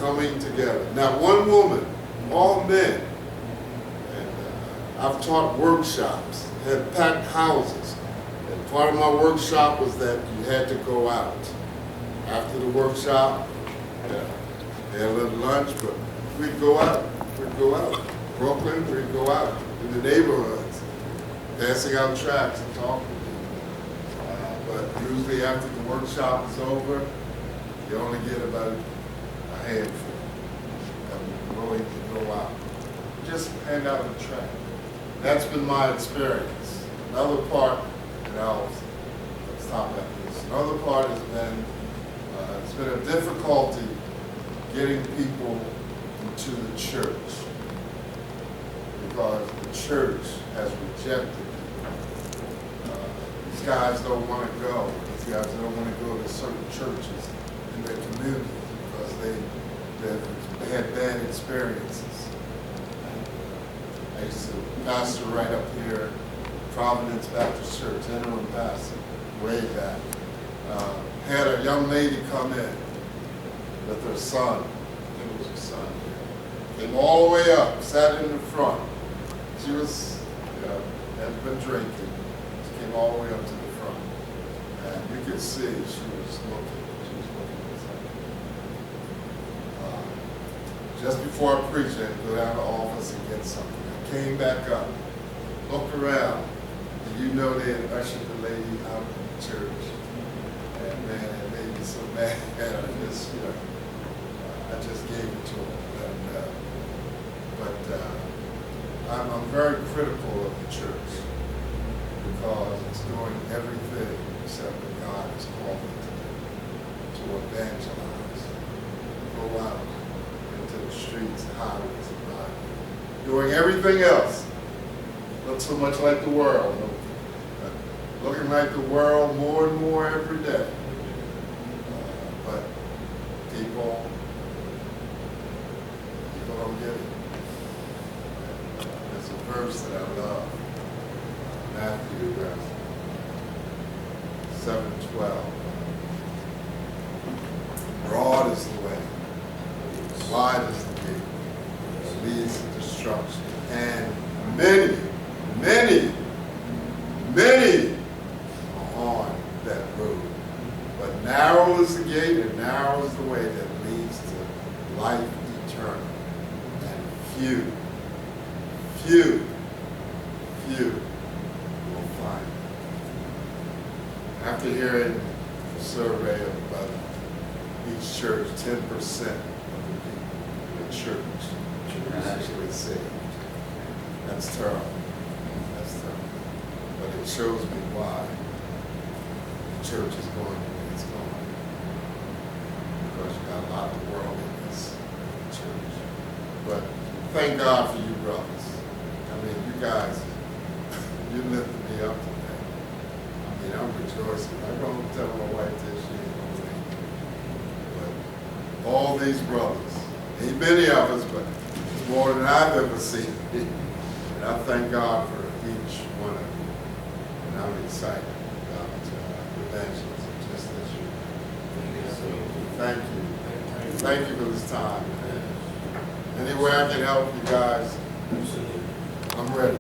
coming together. Not one woman, all men. And I've taught workshops, had packed houses. And part of my workshop was that you had to go out. After the workshop, they had a little lunch, but we'd go out. We'd go out. Brooklyn, we'd go out in the neighborhoods, passing out tracts and talking to people. But usually after the workshop is over, you only get about a handful that are willing to go out. Just hand out a tract. That's been my experience. Another part, and I'll stop at this. Another part has been, it's been a difficulty getting people into the church because the church has rejected people. These guys don't want to go. These guys don't want to go to certain churches in their community because they had bad experiences. I used to pastor right up here, Providence Baptist Church, interim pastor, way back. Had a young lady come in with her son. It was her son. Came all the way up, sat in the front. She was, hadn't been drinking. She came all the way up to the front. And you could see she was looking. She was looking at something. Just before I preached, I had to go down to the office and get something. I came back up, looked around, and you know they had ushered the lady out of the church. And man, it made me so mad. I just gave it to him. I'm very critical of the church because it's doing everything except what God has called it to evangelize, go out into the streets and highways and byways, doing everything else. Look so much like the world, looking like the world more and more every day. But people don't get it. There's a verse that I love, Matthew 7:12. Broad is the way, wide is the gate that leads to destruction, and many are on that road. But narrow is the gate and narrow is the way that leads to life eternal. And few will find it. After hearing the survey of about each church, 10% of the people in the church are actually saved. That's terrible. That's terrible. But it shows me why the church is going the way it's going. Because you got a lot of worldliness in the church. But thank God for you brothers. I mean, you guys, you lifted me up today. I mean, I'm rejoicing. I'm going to tell my wife this, she ain't going to leave. But all these brothers, ain't many of us, but it's more than I've ever seen. And I thank God for each one of you. And I'm excited about evangelism just as you. So thank you. Thank you for this time. Any way I can help you guys, I'm ready.